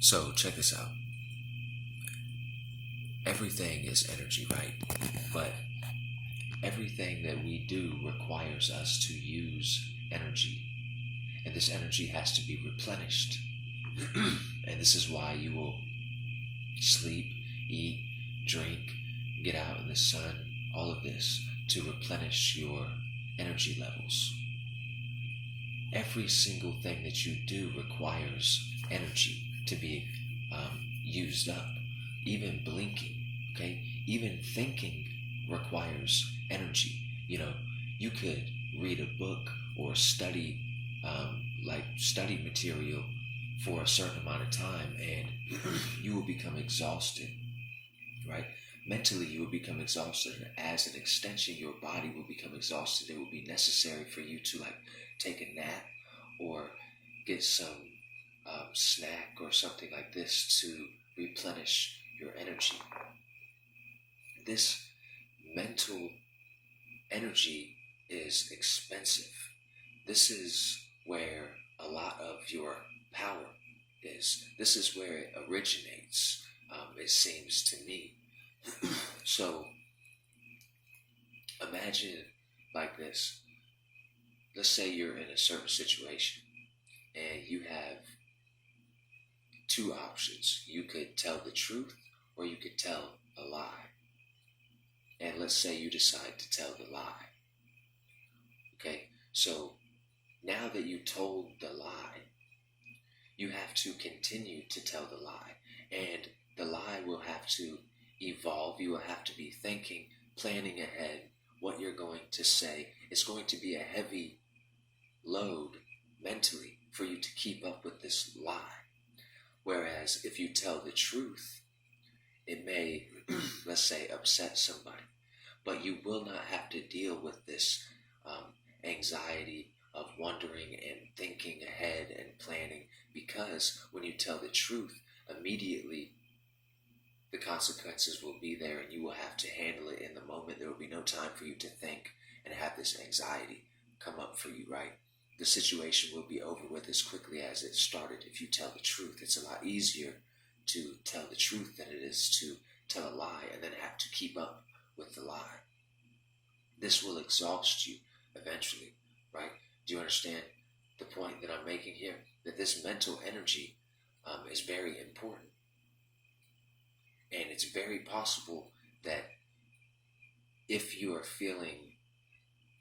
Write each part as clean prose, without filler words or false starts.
So check this out. Everything is energy, right? But everything that we do requires us to use energy. And this energy has to be replenished. And this is why you will sleep, eat, drink, get out in the sun, all of this to replenish your energy levels. Every single thing that you do requires energy to be used up. Even blinking, okay? Even thinking requires energy. You know, you could read a book or study, like study material for a certain amount of time and you will become exhausted, right? Mentally, you will become exhausted. And as an extension, your body will become exhausted. It will be necessary for you to like take a nap or get some snack or something like this to replenish your energy. This mental energy is expensive. This is where a lot of your power is. This is where it originates, it seems to me. So imagine like this. Let's say you're in a certain situation and you have two options. You could tell the truth or you could tell a lie. And let's say you decide to tell the lie. Okay, so now that you told the lie, you have to continue to tell the lie. And the lie will have to evolve. You will have to be thinking, planning ahead what you're going to say. It's going to be a heavy load mentally for you to keep up with this lie. Whereas if you tell the truth, it may, let's say, upset somebody, but you will not have to deal with this anxiety of wondering and thinking ahead and planning, because when you tell the truth, immediately the consequences will be there and you will have to handle it in the moment. There will be no time for you to think and have this anxiety come up for you, right? The situation will be over with as quickly as it started if you tell the truth. It's a lot easier to tell the truth than it is to tell a lie and then have to keep up with the lie. This will exhaust you eventually, right? Do you understand the point that I'm making here? That this mental energy is very important. And it's very possible that if you are feeling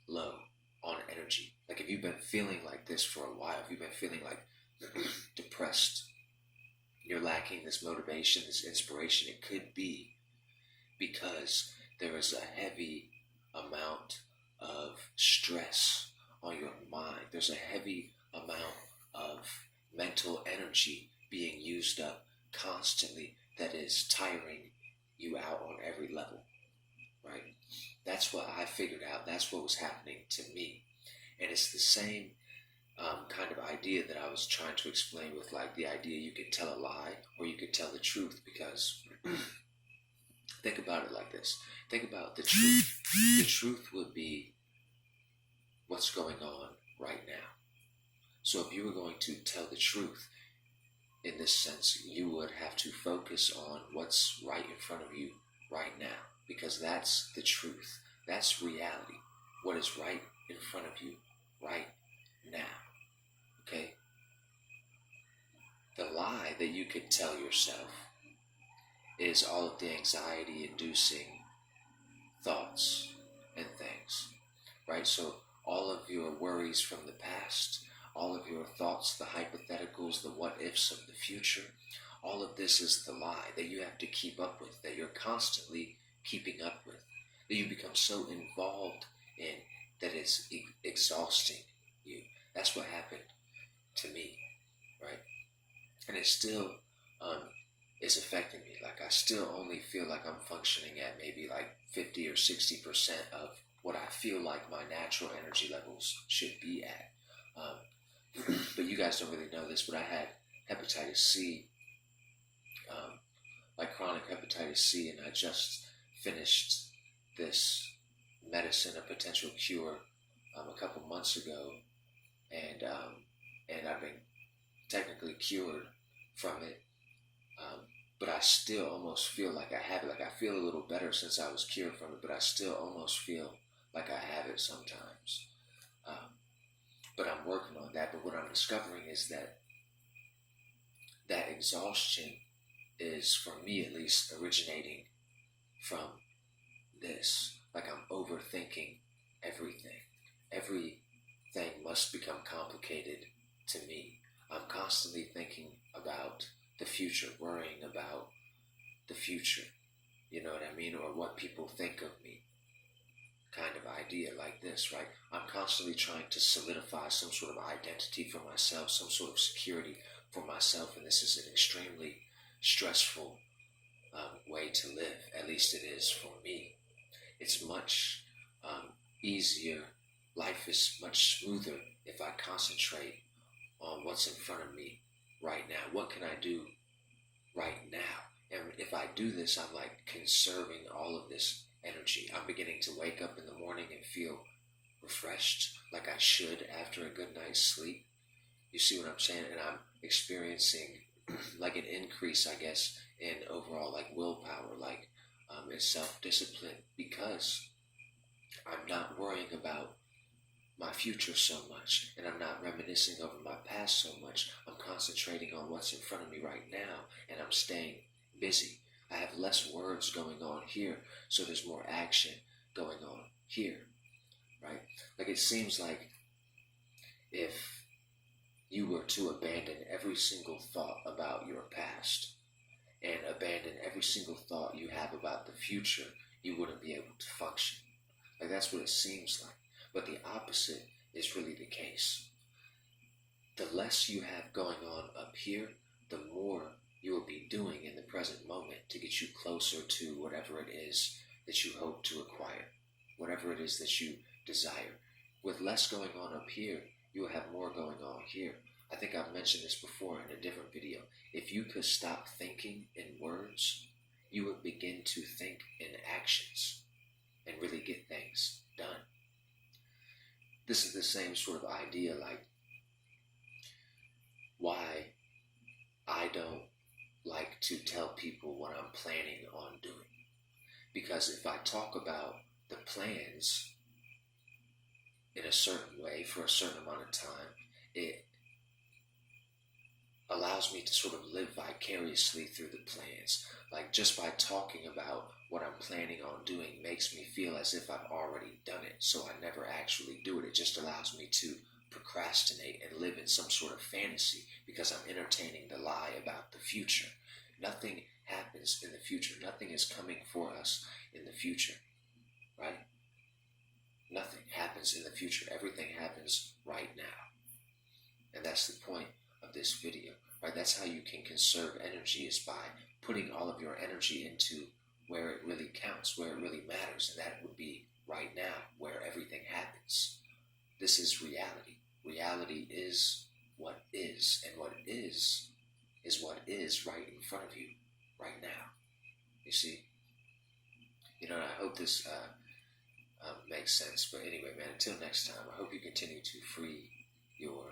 low on energy, like if you've been feeling like this for a while, if you've been feeling like depressed, you're lacking this motivation, this inspiration, it could be because there is a heavy amount of stress on your mind. There's a heavy amount of mental energy being used up constantly that is tiring you out on every level, right? That's what I figured out. That's what was happening to me. And it's the same kind of idea that I was trying to explain with like the idea you could tell a lie or you could tell the truth, because think about it like this. Think about the truth. The truth would be what's going on right now. So if you were going to tell the truth in this sense, you would have to focus on what's right in front of you right now, because that's the truth. That's reality. What is right in front of you right now. Okay? The lie that you could tell yourself is all of the anxiety inducing thoughts and things, right? So all of your worries from the past, all of your thoughts, the hypotheticals, the what ifs of the future, all of this is the lie that you have to keep up with, that you're constantly keeping up with, that you become so involved in that it's exhausting you. That's what happened to me, right? And it still is affecting me. Like I still only feel like I'm functioning at maybe like 50 or 60% of what I feel like my natural energy levels should be at. But you guys don't really know this, but I had hepatitis C, like chronic hepatitis C, and I just finished this medicine, a potential cure, a couple months ago, and I've been technically cured from it, But I still almost feel like I have it. Like I feel a little better since I was cured from it, but I still almost feel like I have it sometimes. Um, but I'm working on that. But what I'm discovering is that that exhaustion is, for me at least, originating from this. Like I'm overthinking everything. Everything must become complicated to me. I'm constantly thinking about the future, worrying about the future. You know what I mean? Or what people think of me. Kind of idea like this, right? I'm constantly trying to solidify some sort of identity for myself, some sort of security for myself, and this is an extremely stressful way to live. At least it is for me. It's much easier. Life is much smoother if I concentrate on what's in front of me right now. What can I do right now? And if I do this, I'm like conserving all of this energy. I'm beginning to wake up in the morning and feel refreshed like I should after a good night's sleep. You see what I'm saying? And I'm experiencing like an increase, I guess, in overall like willpower, like in self-discipline, because I'm not worrying about my future so much, and I'm not reminiscing over my past so much. I'm concentrating on what's in front of me right now, and I'm staying busy. I have less words going on here, so there's more action going on here, right? Like it seems like if you were to abandon every single thought about your past and abandon every single thought you have about the future, you wouldn't be able to function. Like that's what it seems like. But the opposite is really the case. The less you have going on up here, the more you will be doing in the present moment to get you closer to whatever it is that you hope to acquire, whatever it is that you desire. With less going on up here, you will have more going on here. I think I've mentioned this before in a different video. If you could stop thinking in words, you would begin to think in actions and really get things done. This is the same sort of idea, like why I don't like to tell people what I'm planning on doing. Because if I talk about the plans in a certain way for a certain amount of time, it allows me to sort of live vicariously through the plans. Like just by talking about what I'm planning on doing makes me feel as if I've already done it, so I never actually do it. It just allows me to procrastinate and live in some sort of fantasy because I'm entertaining the lie about the future. Nothing happens in the future. Nothing is coming for us in the future, right? Nothing happens in the future. Everything happens right now. And that's the point of this video, right? That's how you can conserve energy, is by putting all of your energy into where it really counts, where it really matters, and that would be right now, where everything happens. This is reality. Reality is what is, and what is what is right in front of you right now. You see? You know, I hope this makes sense. But anyway, man, until next time, I hope you continue to free your